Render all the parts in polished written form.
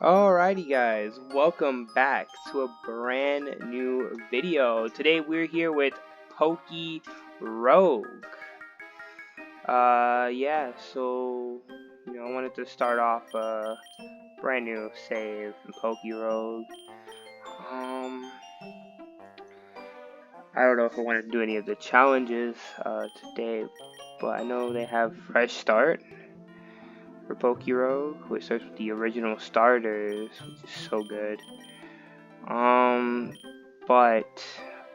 Alrighty guys, welcome back to a brand new video. Today we're here with PokéRogue. Yeah, so I wanted to start off a brand new save in PokéRogue. I don't know if I want to do any of the challenges today, but I know they have fresh start for PokéRogue, which starts with the original starters, which is so good. But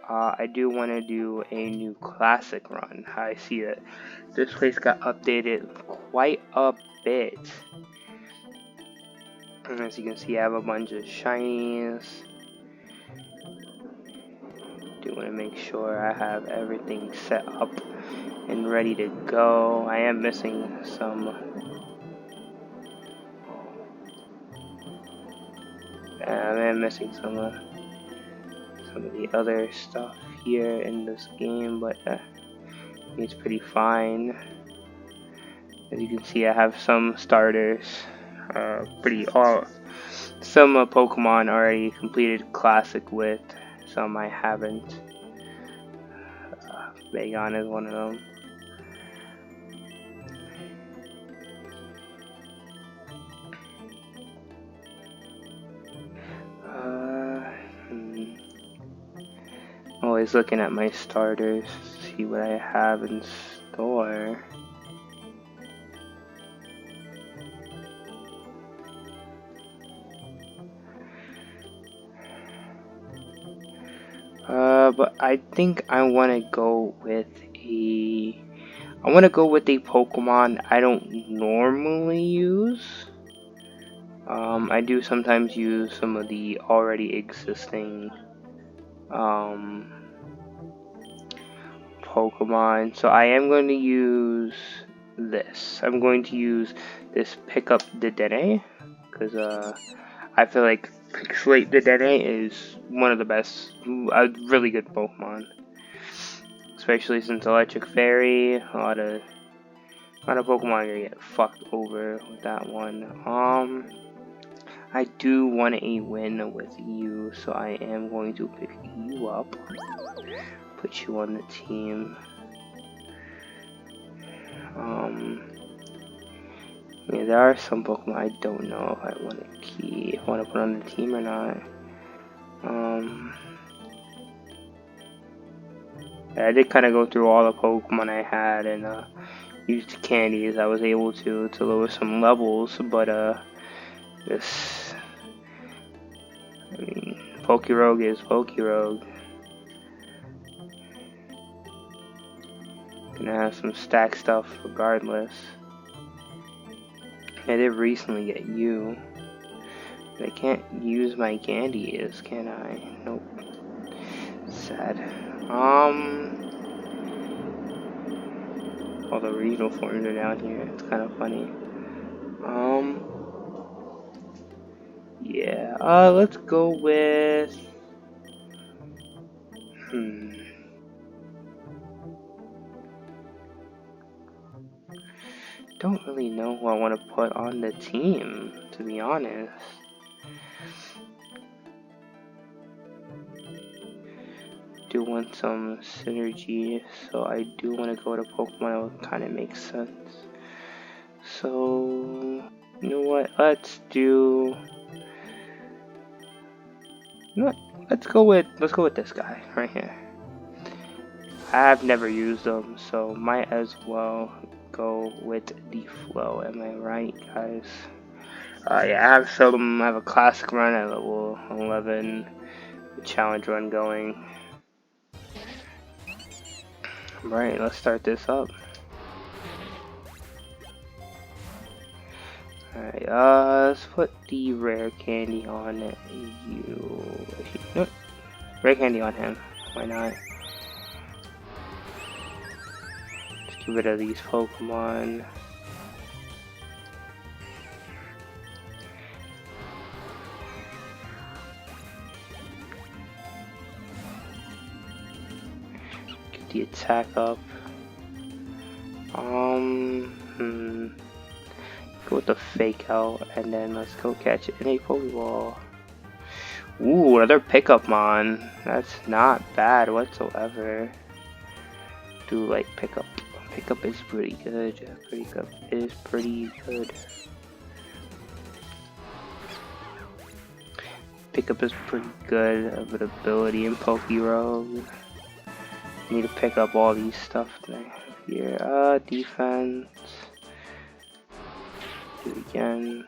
I do want to do a new classic run. I see that this place got updated quite a bit. And as you can see, I have a bunch of shinies. Do want to make sure I have everything set up and ready to go. I am missing some. Some of the other stuff here in this game, but it's pretty fine. As you can see, I have some starters, some Pokemon already completed Classic with, some I haven't. Bagon is one of them. Always looking at my starters to see what I have in store. But I think I want to go with a Pokemon I don't normally use. I do sometimes use some of the already existing Pokemon, so I am going to use this. I'm going to use this Pickup Dedenne, because I feel like Pixelate Dedenne is one of the best, a really good Pokemon. Especially since Electric Fairy, a lot of Pokemon are gonna get fucked over with that one. I do want a win with you, so I am going to pick you up, put you on the team. Yeah, there are some Pokemon I don't know if I want to put on the team or not. I did kind of go through all the Pokemon I had and used candies. I was able to lower some levels, but PokéRogue is PokéRogue. Gonna have some stack stuff regardless. I did recently get you. But I can't use my candies, can I? Nope. Sad. All the regional forms are down here. It's kind of funny. Yeah. Let's go with. Don't really know who I want to put on the team, to be honest. Do want some synergy, so I do want to go to Pokemon that would kind of make sense. So, you know what? Let's go with this guy right here. I've never used them, so might as well go with the flow. Am I right, guys? Yeah, I have a classic run at level 11, a challenge run going. Right, let's start this up. Alright, let's put the rare candy on you. Nope. Rare candy on him. Why not? Let's get rid of these Pokemon. Get the attack up. Go with the fake out, and then let's go catch it in a Pokeball. Ooh, another pickup mon. That's not bad whatsoever. Do like pickup. Pickup is pretty good. Pickup is pretty good. Pickup is pretty good of an ability in PokéRogue. Need to pick up all these stuff that I have here. Defense. Do it again.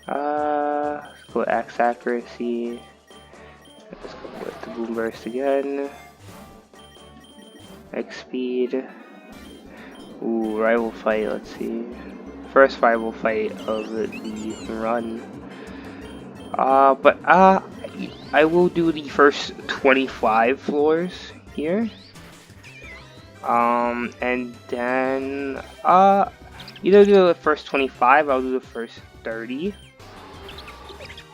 Let's go X accuracy. Let's go with the boom burst again. X speed. Ooh, rival fight. Let's see. First rival fight of the run. I will do the first 25 floors here. And then either do the first 25. I'll do the first 30.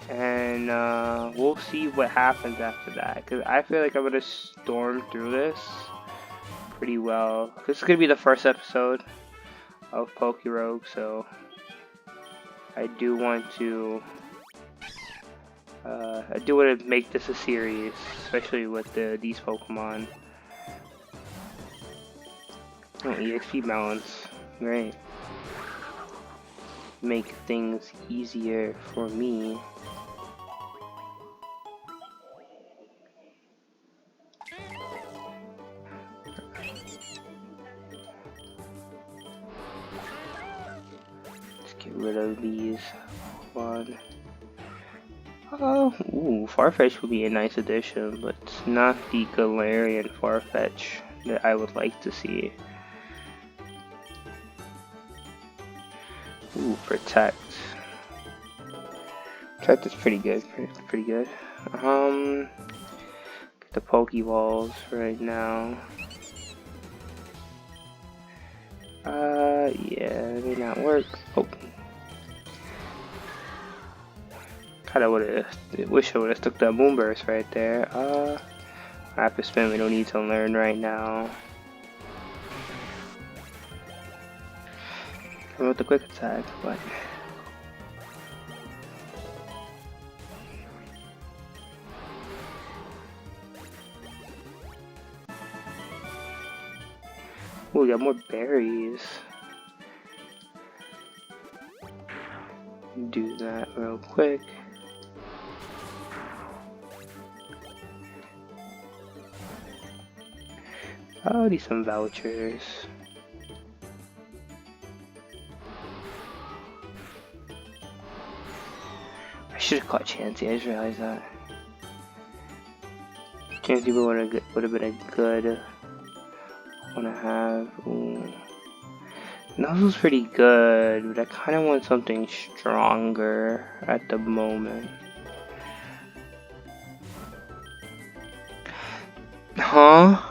And we'll see what happens after that, because I feel like I'm gonna storm through this pretty well. This is gonna be the first episode of PokéRogue, so I do want to make this a series, especially with these Pokemon. Oh, EXP balance, great. Make things easier for me. Let's get rid of these. One. Oh, ooh, Farfetch would be a nice addition, but it's not the Galarian Farfetch that I would like to see. Ooh, Protect. Protect is pretty good. Pretty good. Get the Pokeballs right now. Yeah, it may not work. Oh. Kinda wish I would've took that Moon Burst right there. Rapid Spin we don't need to learn right now. Come with the Quick Attack, but ooh, we got more berries. Do that real quick. Oh, need some vouchers. I should have caught Chansey, I just realized that. Chansey would have been a good one to have. Ooh. Nuzzle's pretty good, but I kind of want something stronger at the moment. Huh?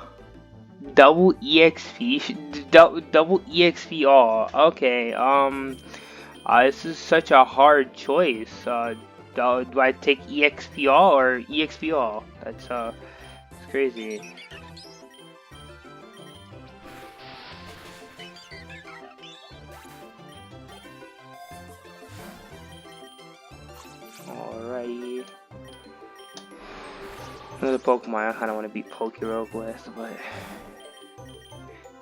Double EXP? Double EXP all. Okay, this is such a hard choice. Do I take EXP all or EXP all? That's it's crazy. Alrighty. Another Pokemon I kind of want to beat PokéRogue with, but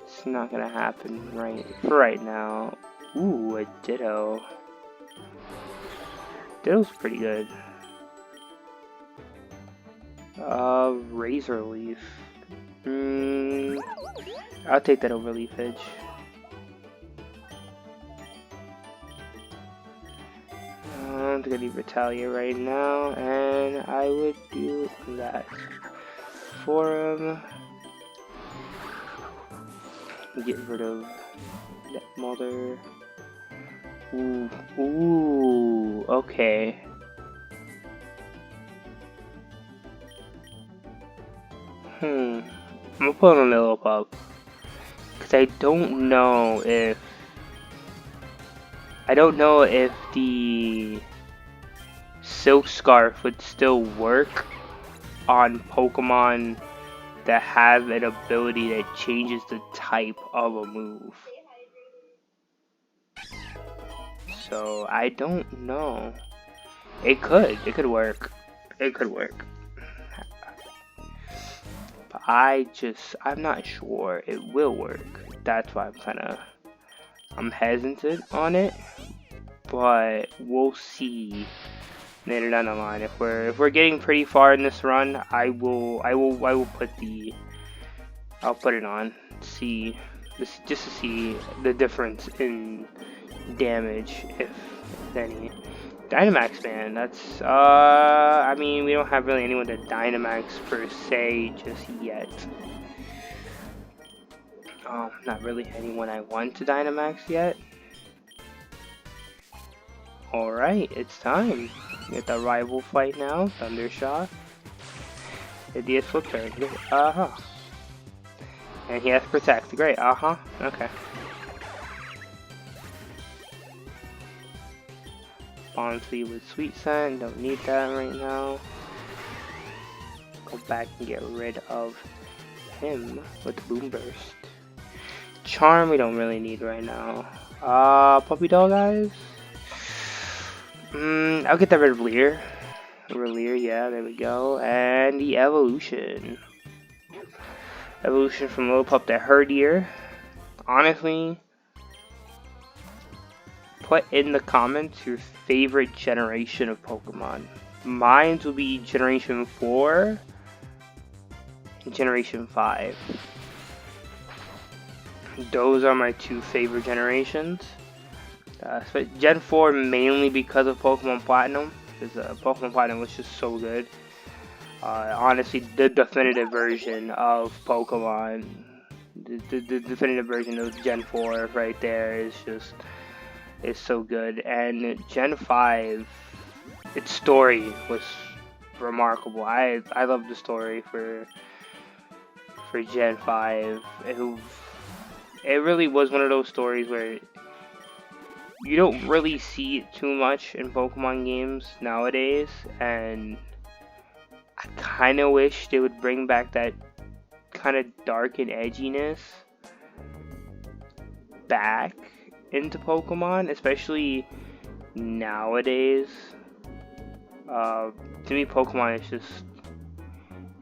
it's not gonna happen right now. Ooh, a Ditto. Ditto's pretty good. Razor Leaf. I'll take that over Leaf Edge. I'm gonna do Retaliate right now, and I would do that for him. Get rid of that mother. Ooh, okay. I'm gonna put on a little pup, because I don't know if the Silk Scarf would still work on Pokemon that have an ability that changes the type of a move. so I don't know. It could work. It could work. But I'm not sure it will work. That's why I'm hesitant on it. But we'll see later down the line. If we're getting pretty far in this run, I will I'll put it on. See just to see the difference in damage, if any. Dynamax, man, that's I mean, we don't have really anyone to Dynamax per se just yet. Not really anyone I want to Dynamax yet. Alright, it's time. Get the rival fight now. Thundershot. The flip turn. And he has Protect. Great, okay. Bonsly with Sweet Scent, don't need that right now. Go back and get rid of him with Boom Burst. Charm we don't really need right now. Puppy Dog guys? I'll get that rid of Leer. Leer, yeah, there we go. And the Evolution. Evolution from Lillipup to Herdier. Honestly, put in the comments your favorite generation of Pokemon. Mine will be Generation 4 and Generation 5. Those are my two favorite generations. Gen 4 mainly because of Pokemon Platinum. Because Pokemon Platinum was just so good. Honestly, the definitive version of Pokemon, the definitive version of Gen 4 right there is so good. And Gen 5, its story was remarkable. I love the story for Gen 5. It really was one of those stories where you don't really see it too much in Pokemon games nowadays, and I kind of wish they would bring back that kind of dark and edginess back into Pokemon, especially nowadays. To me, Pokemon is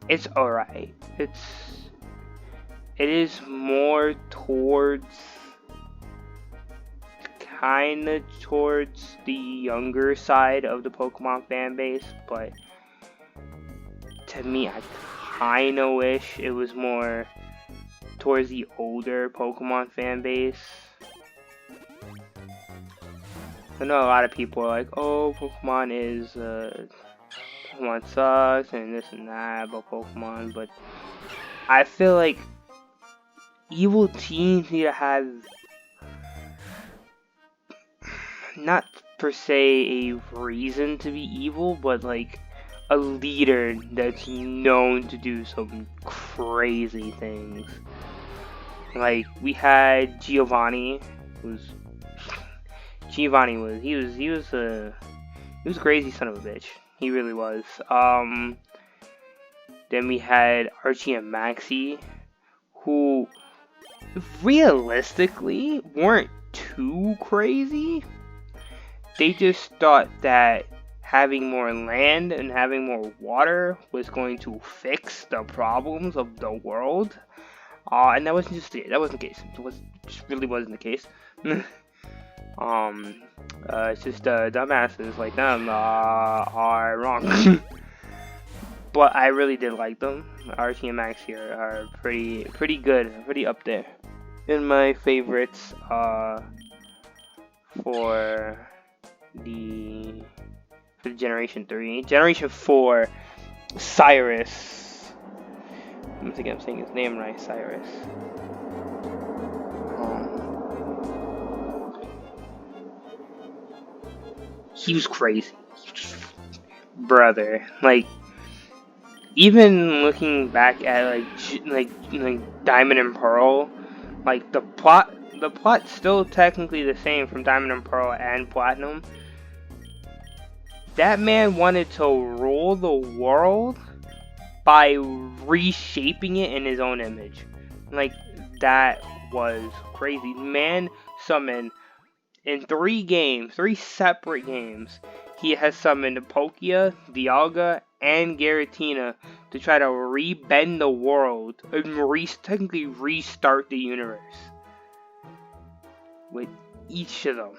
it's alright. It is more towards the younger side of the Pokemon fan base, but to me, I kind of wish it was more towards the older Pokemon fan base. I know a lot of people are like, oh, Pokemon sucks and this and that about Pokemon, but I feel like evil teams need to have not per se a reason to be evil, but like a leader that's known to do some crazy things. Like we had Giovanni, he was a crazy son of a bitch. He really was. Then we had Archie and Maxie, who realistically weren't too crazy. They just thought that having more land and having more water was going to fix the problems of the world. And that wasn't the case. It just really wasn't the case. It's just dumbasses like them are wrong. But I really did like them. Archie and Max here are pretty good, pretty up there. In my favorites for the Generation 3. Generation 4, Cyrus. I think I'm saying his name right, Cyrus. He was crazy. Brother. Like, even looking back at like Diamond and Pearl, like the plot's still technically the same from Diamond and Pearl and Platinum. That man wanted to rule the world by reshaping it in his own image. Like, that was crazy. Man summoned in 3 separate games, he has summoned Palkia, Dialga, and Giratina to try to rebend the world and technically restart the universe with each of them,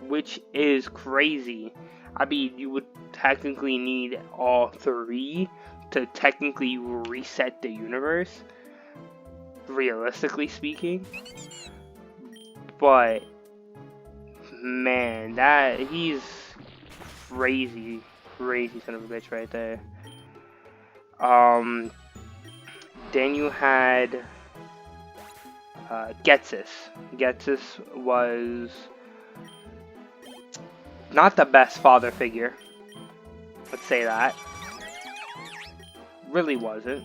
which is crazy. I mean, you would technically need all 3 to technically reset the universe, realistically speaking. But man, he's crazy son of a bitch right there. Then you had Getsus. Getsus was not the best father figure. Let's say that. Really wasn't.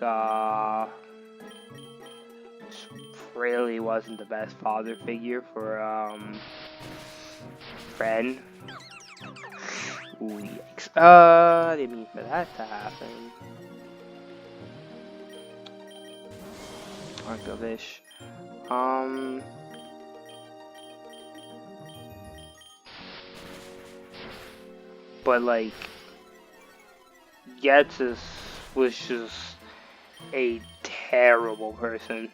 Like, really wasn't the best father figure for Fred. Ooh, yikes. I didn't mean for that to happen. Arcovish. But like, Getsus was just a terrible person.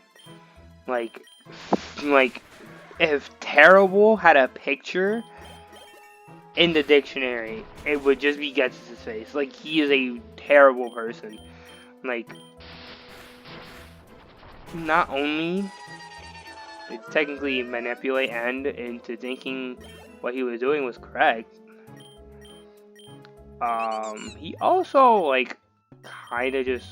Like if terrible had a picture in the dictionary, it would just be Getsus' face. Like, he is a terrible person. Like, not only did technically manipulate End into thinking what he was doing was correct, he also, like, kind of just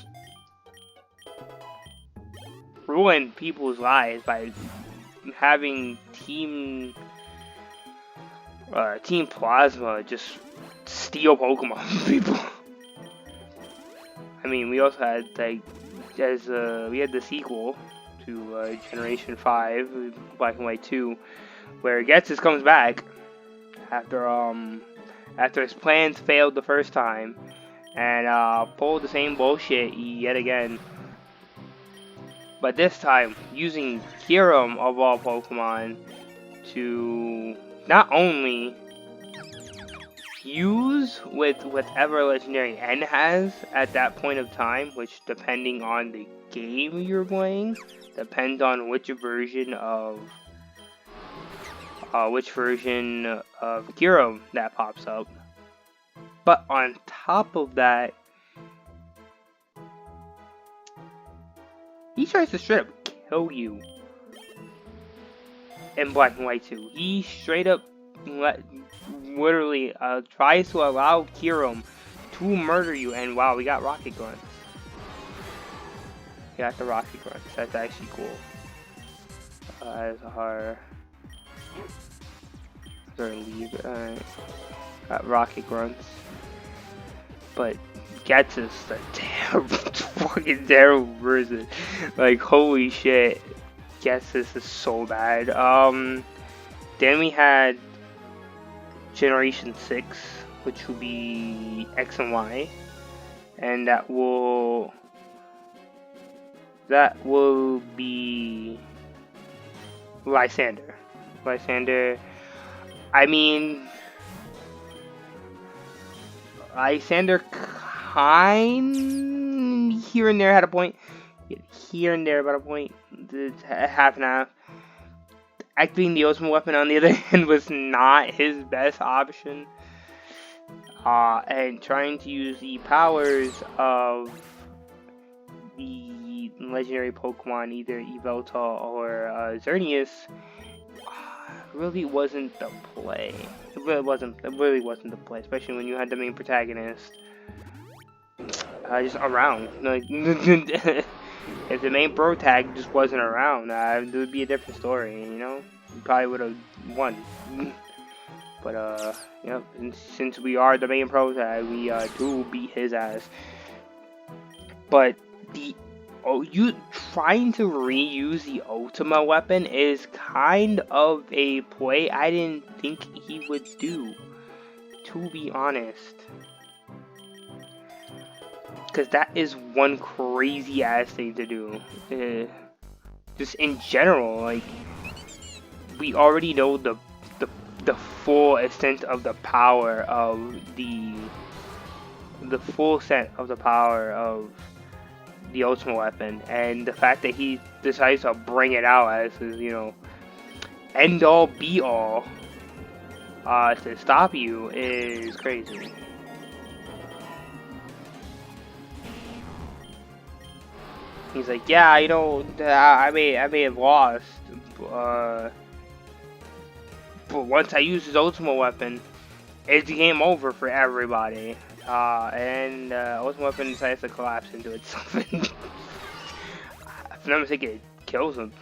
ruined people's lives by having Team Plasma just steal Pokemon from people. I mean, we also had, like, we had the sequel to Generation 5, Black and White 2, where Getsus comes back after his plans failed the first time, and pulled the same bullshit yet again. But this time, using Kyurem of all Pokemon to not only fuse with whatever legendary N has at that point of time, which depending on the game you're playing, depends on which version of Kyurem that pops up. But on top of that, he tries to straight up kill you in Black and White 2. He straight up literally tries to allow Kyurem to murder you, and wow, we got Rocket Grunts. We got the Rocket Grunts. That's actually cool. As our lead, got Rocket Grunts, but Getsus a terrible, fucking terrible person. Like, holy shit, Getsus is so bad. Then we had Generation 6, which will be X and Y, and that will be Lysander. I mean, Lysander kind here and there had a point. Here and there about a point. Half and half. Activating the Ultimate Weapon on the other hand was not his best option. And trying to use the powers of the legendary Pokemon, either Yveltal or Xerneas, really wasn't the play. It really wasn't the play, especially when you had the main protagonist just around. Like, if the main pro tag just wasn't around, it would be a different story, you know? We probably would have won. But, yep, since we are the main pro tag, we do beat his ass. But you trying to reuse the Ultima weapon is kind of a play I didn't think he would do, to be honest. Because that is one crazy ass thing to do. just in general, like, we already know the full extent of the power of the full extent of the power of the ultimate weapon, and the fact that he decides to bring it out as his, you know, end all be all to stop you is crazy. He's like, yeah, you know, I may have lost, but once I use his ultimate weapon, it's game over for everybody. And ultimate weapon decides to collapse into itself. If I'm not mistaken, it kills him.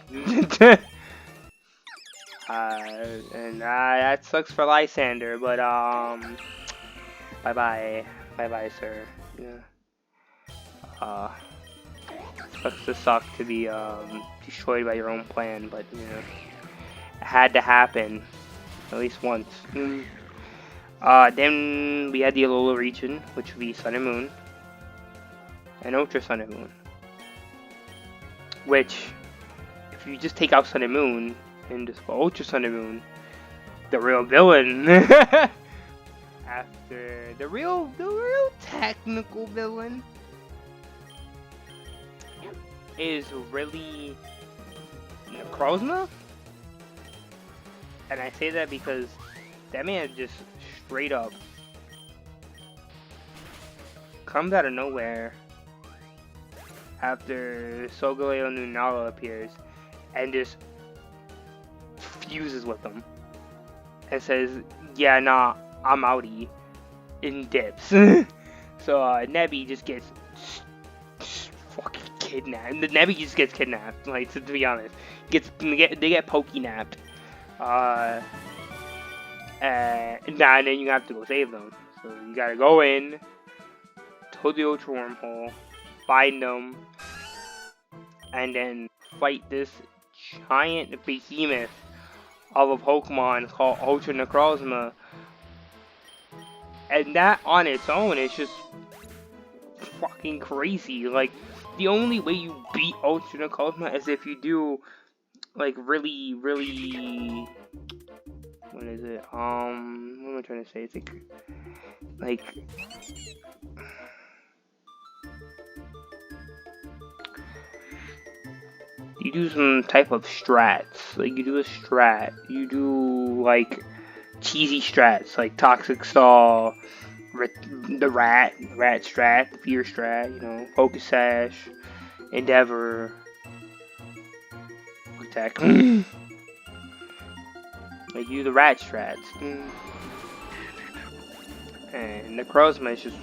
And that sucks for Lysander, but bye bye, sir. Yeah. Sucks to suck to be destroyed by your own plan, but you know, it had to happen at least once. Then we had the Alola region, which would be Sun and Moon, and Ultra Sun and Moon. Which, if you just take out Sun and Moon and just go Ultra Sun and Moon, the real villain, after the real technical villain, is really Necrozma. And I say that because that man just straight up comes out of nowhere after Solgaleo Lunala appears and just fuses with them and says, yeah, nah, I'm outie, in dips. So Nebby just gets fucking kidnapped. Nebby just gets kidnapped, like, to be honest. They get Pokenapped. And then you have to go save them. So you gotta go in to the Ultra Wormhole, find them, and then fight this giant behemoth of a Pokemon called Ultra Necrozma. And that on its own is just fucking crazy. Like, the only way you beat Ultra Necrozma is if you do, like, really, what is it? What am I trying to say? It's like you do some type of strats. Like, you do a strat. You do, like, cheesy strats, like Toxic Stall, the rat strat, the fear strat, you know, Focus Sash, Endeavor, Attack. Like, you do the rat strats. And Necrozma is just...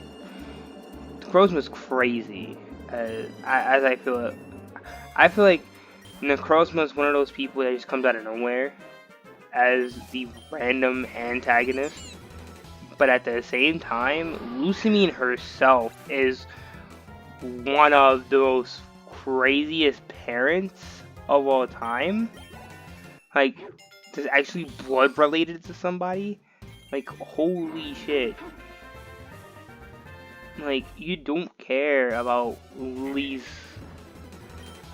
Necrozma is crazy. As I feel it. I feel like Necrozma is one of those people that just comes out of nowhere as the random antagonist. But at the same time, Lucamine herself is one of the most craziest parents of all time. Like, is actually blood related to somebody? Like, holy shit. Like, you don't care about Lily's...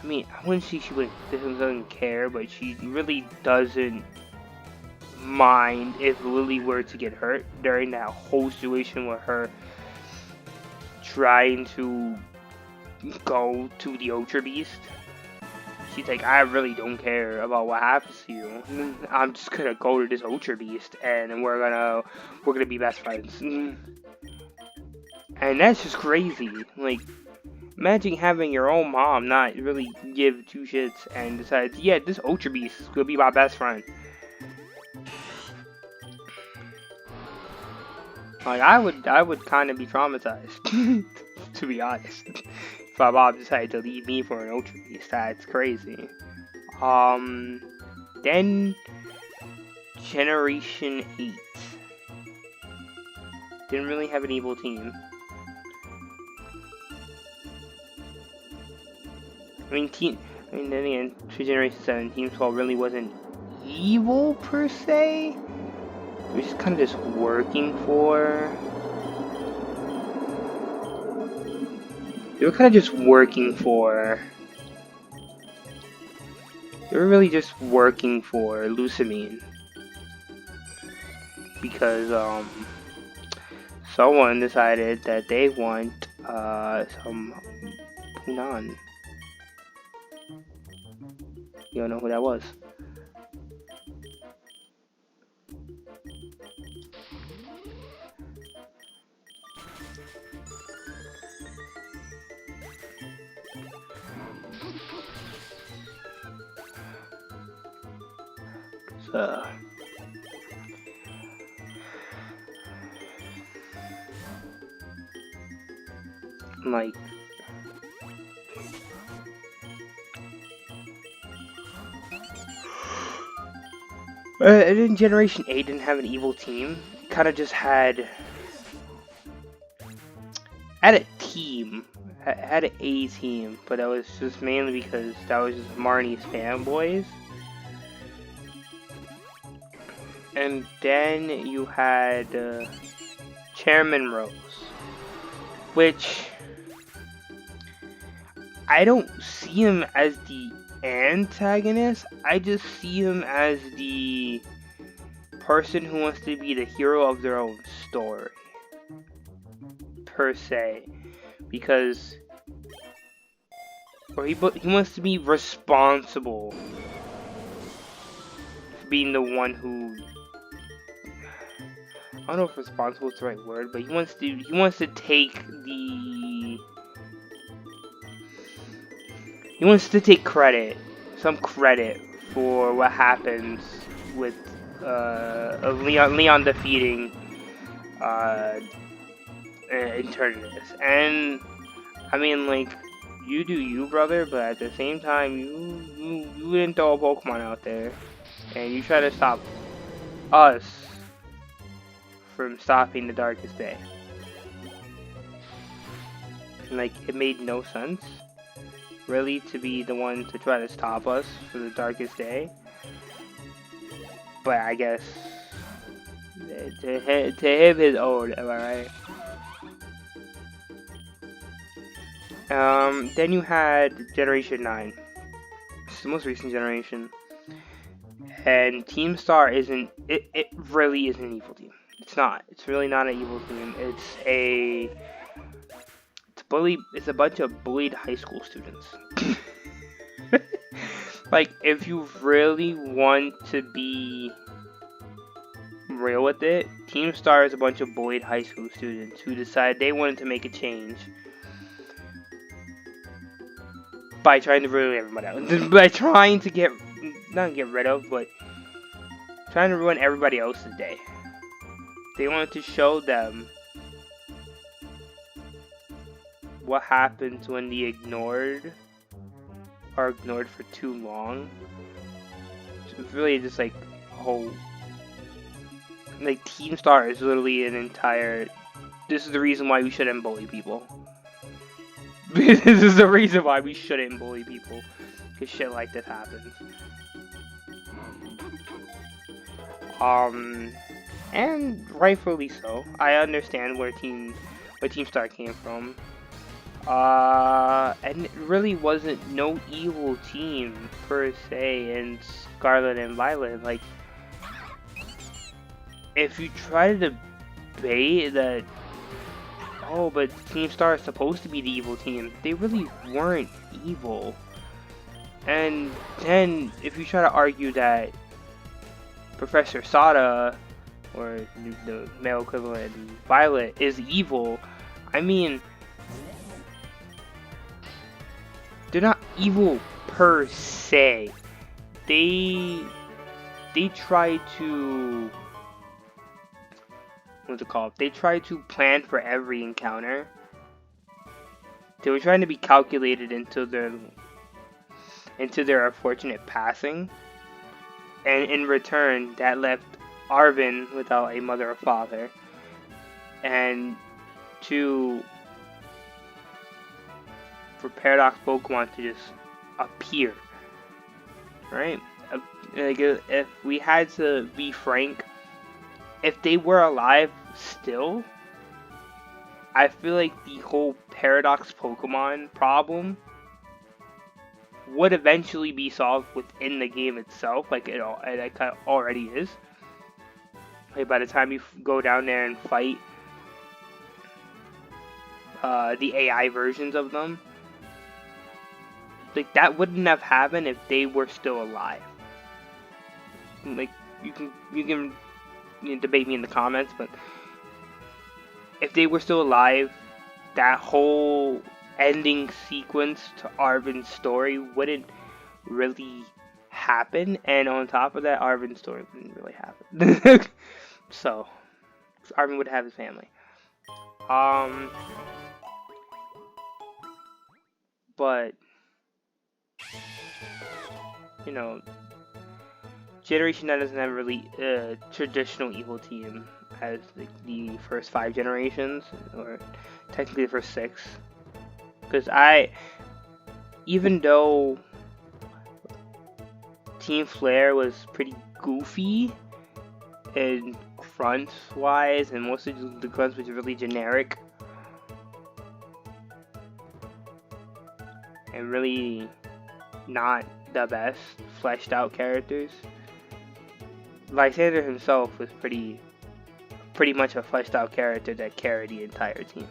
I mean, I wouldn't say she doesn't care, but she really doesn't mind if Lily were to get hurt during that whole situation with her trying to go to the Ultra Beast. She's like, I really don't care about what happens to you. I'm just gonna go to this Ultra Beast and we're gonna be best friends. And that's just crazy. Like, imagine having your own mom not really give two shits and decides, yeah, this Ultra Beast is gonna be my best friend. Like, I would kind of be traumatized, to be honest. If my mom decided to leave me for an Ultra Beast, that's crazy. Then Generation 8 didn't really have an evil team. Then again, to Generation 7, Team 12 really wasn't evil per se. It was just kind of just working for... They were kind of just working for They were really just working for Lucamine because someone decided that they want some Punan. You don't know who that was. So, like, and then Generation 8 didn't have an evil team. It kind of just had a team. Had an A team, but that was just mainly because that was just Marnie's fanboys. And then you had Chairman Rose, which I don't see him as the antagonist. I just see him as the person who wants to be the hero of their own story, per se, because he wants to be responsible for being the one who, I don't know if responsible is the right word, but he wants to take the, he wants to take some credit for what happens with Leon defeating Eternatus. And I mean, like, you do you, brother, but at the same time, you didn't throw a Pokemon out there, and you try to stop us from stopping the Darkest Day. And, like, it made no sense, really, to be the one to try to stop us for the Darkest Day. But I guess to him his own, am I right? Then you had Generation 9. It's the most recent generation. And Team Star isn't, it really isn't an evil team. It's not. It's really not an evil team. It's a bunch of bullied high school students. Like, if you really want to be real with it, Team Star is a bunch of bullied high school students who decided they wanted to make a change by trying to ruin everybody else. By trying to not get rid of, but trying to ruin everybody else's day. They wanted to show them what happens when they are ignored for too long. So it's really just like like Team Star is literally an entire, this is the reason why we shouldn't bully people. This is the reason why we shouldn't bully people, because shit like this happens. And rightfully so. I understand where Team Star came from. And it really wasn't no evil team per se in Scarlet and Violet. Like, if you try to debate that, oh, but Team Star is supposed to be the evil team, they really weren't evil. And then if you try to argue that Professor Sada, or the male equivalent in Violet, is evil, I mean, they're not evil per se. They try to, what's it called? They try to plan for every encounter. They were trying to be calculated into their unfortunate passing, and in return, that left Arvin without a mother or father, and for Paradox Pokemon to just appear, right? Like, if we had to be frank, if they were alive still, I feel like the whole Paradox Pokemon problem would eventually be solved within the game itself, like it kind of already is. Like by the time you go down there and fight the AI versions of them, like that wouldn't have happened if they were still alive. Like you can debate me in the comments, but if they were still alive, that whole ending sequence to Arvin's story wouldn't really happen, and on top of that, Arvin's story wouldn't really happen. So Arvin would have his family. But you know, Generation 9 doesn't have really a traditional evil team as the first 5 generations, or technically the first 6. Because even though Team Flare was pretty goofy and grunts wise, and most of the grunts was really generic and really not the best fleshed out characters, Lysander himself was pretty much a fleshed out character that carried the entire team.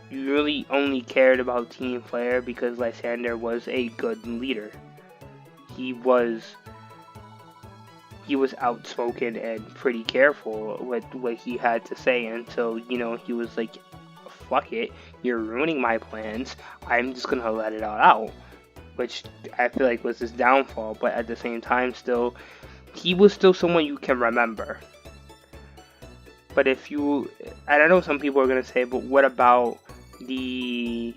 You really only cared about Team Flare because Lysander was a good leader. He was outspoken and pretty careful with what he had to say until, he was like, fuck it, you're ruining my plans, I'm just gonna let it all out. Which I feel like was his downfall, but at the same time still, he was still someone you can remember. But and I know some people are gonna say, but what about the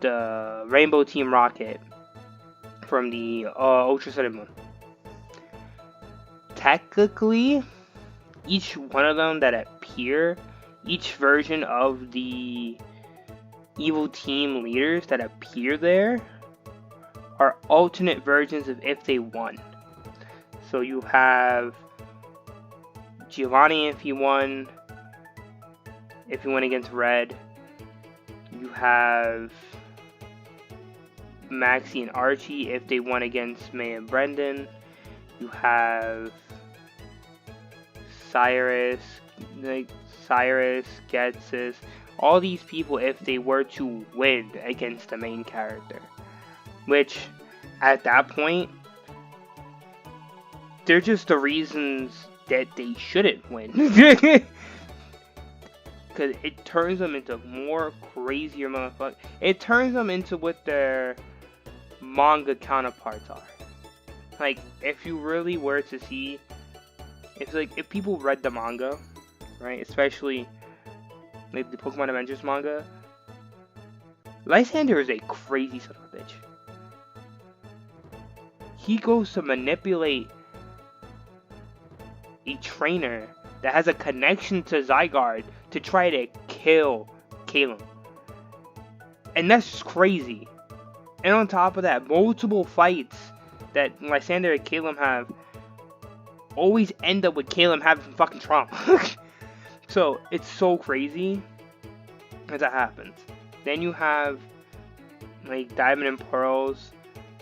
Rainbow Team Rocket from the Ultra Sun and Moon? Technically, each one of them that appear, each version of the evil team leaders that appear there are alternate versions of if they won. So you have Giovanni if he won against Red. You have Maxie and Archie if they won against May and Brendan. You have Cyrus, Getsus, all these people if they were to win against the main character. Which, at that point, they're just the reasons that they shouldn't win. Because it turns them into more crazier motherfuckers. It turns them into what their manga counterparts are. Like, if you really were to see, if people read the manga, right, especially like the Pokemon Adventures manga, Lysander is a crazy son of a bitch. He goes to manipulate a trainer that has a connection to Zygarde to try to kill Caleb. And that's just crazy. And on top of that, multiple fights that Lysander and Caleb have always end up with Caleb having some fucking trauma. So, it's so crazy as that happens. Then you have, like, Diamond and Pearls,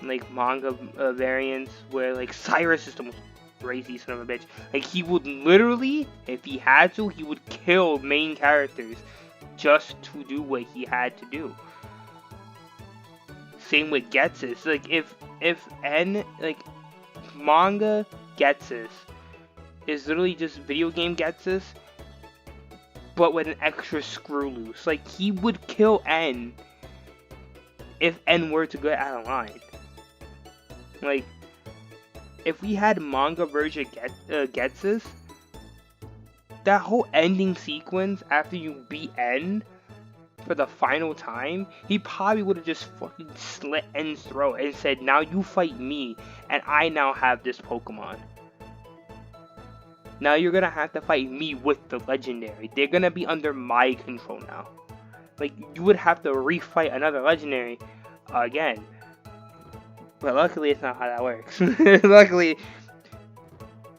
like, manga variants, where, like, Cyrus is the most crazy son of a bitch. Like, he would literally, if he had to, he would kill main characters just to do what he had to do. Same with Getsus. Like, if manga Getsus is literally just video game Getsus, but with an extra screw loose. Like, he would kill N if N were to get out of line. Like, if we had manga version Getsus, that whole ending sequence after you beat N for the final time, he probably would have just fucking slit N's throat and said, now you fight me, and I now have this Pokemon. Now you're gonna have to fight me with the legendary. They're gonna be under my control now. Like, you would have to refight another legendary again. But luckily, it's not how that works. Luckily,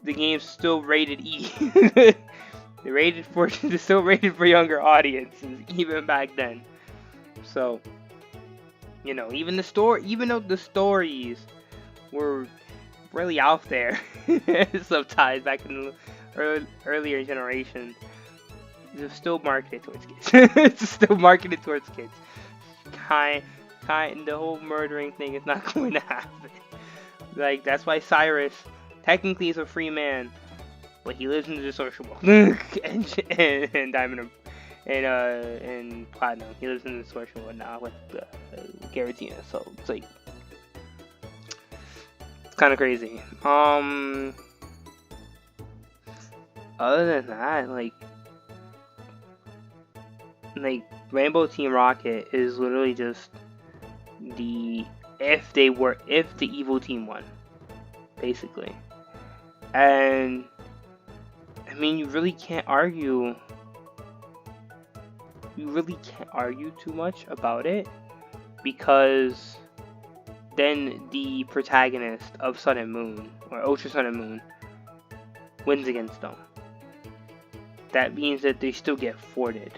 the game's still rated E. They're still rated for younger audiences even back then. So, you know, even though the stories were really out there sometimes back in the earlier generations, it's still marketed towards kids. It's still marketed towards kids. The whole murdering thing is not going to happen. Like, that's why Cyrus technically is a free man, but he lives in the social world. and Diamond and Platinum, he lives in the social world now with Garatina. So it's like, it's kind of crazy. Other than that, like Rainbow Team Rocket is literally just if the evil team won, basically. And I mean, you really can't argue too much about it, because then the protagonist of Sun and Moon, or Ultra Sun and Moon, wins against them. That means that they still get thwarted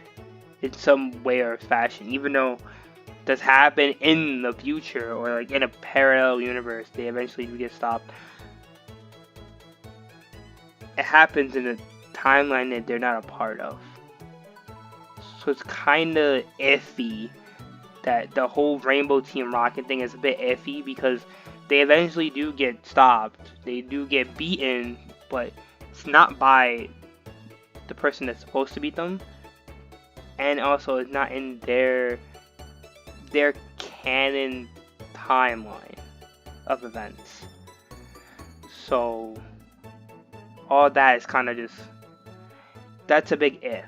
in some way or fashion, even though it does happen in the future, or like in a parallel universe, they eventually do get stopped. It happens in a timeline that they're not a part of. So it's kind of iffy that the whole Rainbow Team Rocket thing is a bit iffy, because they eventually do get stopped. They do get beaten, but it's not by the person that's supposed to beat them. And also, it's not in their canon timeline of events. So all that is kind of just, that's a big if.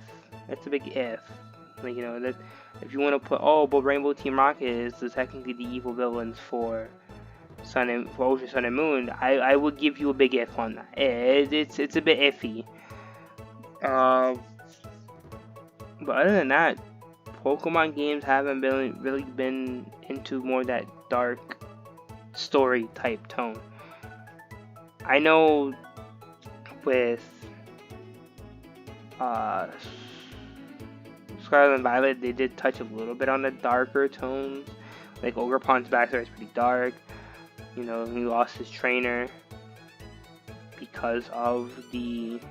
That's a big if. Like, you know, that if you want to put, but Rainbow Team Rocket is technically the evil villains for Ultra Sun and Moon, I would give you a big if on that. It's a bit iffy. But other than that, Pokemon games haven't really been into more that dark story type tone. I know with Scarlet and Violet, they did touch a little bit on the darker tones. Like Ogerpon's backstory is pretty dark. You know, he lost his trainer because of the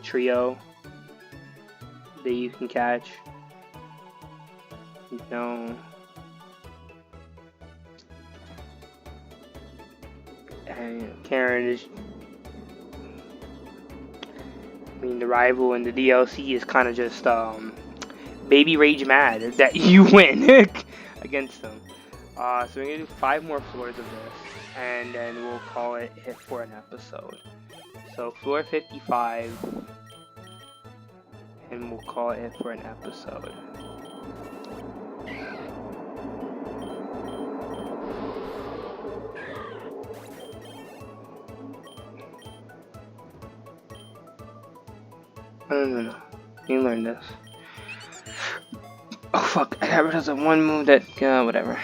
trio that you can catch. You know, and Karen is, I mean, the rival in the DLC is kind of just baby rage mad that you win against them. So we're gonna do 5 more floors of this, and then we'll call it for an episode. So floor 55, and we'll call it for an episode. No. You learn this. Oh fuck, I got rid of the one move that, whatever.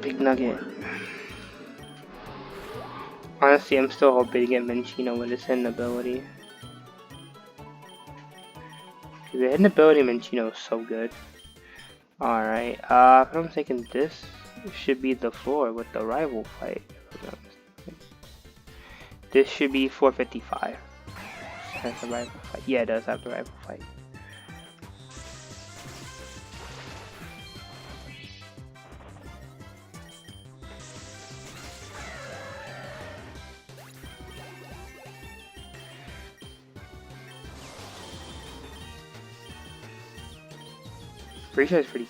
Big Nugget. Honestly, I'm still hoping to get Minccino with his hidden ability. The hidden ability of Minccino is so good. Alright, if I'm thinking, this should be the floor with the rival fight. This should be 455. Has the rival fight. Yeah, it does have the rival fight. Free Strike is pretty.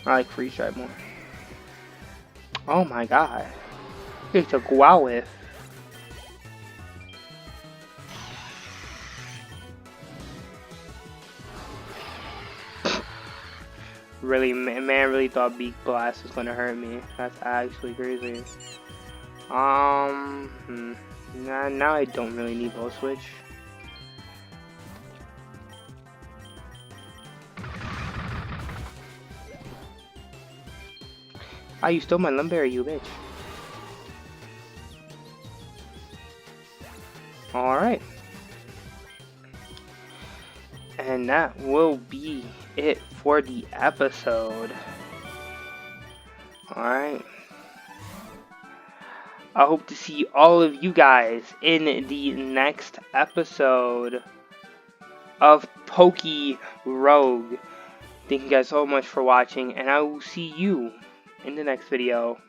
I like Free Strike more. Oh my god. He took Wow with. Really, man really thought Beak Blast was gonna hurt me. That's actually crazy. Nah, now I don't really need bow switch. Ah, you stole my lumberry, you bitch. Alright. And that will be it for the episode. Alright. I hope to see all of you guys in the next episode of PokéRogue. Thank you guys so much for watching, and I will see you in the next video.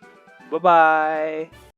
Bye-bye.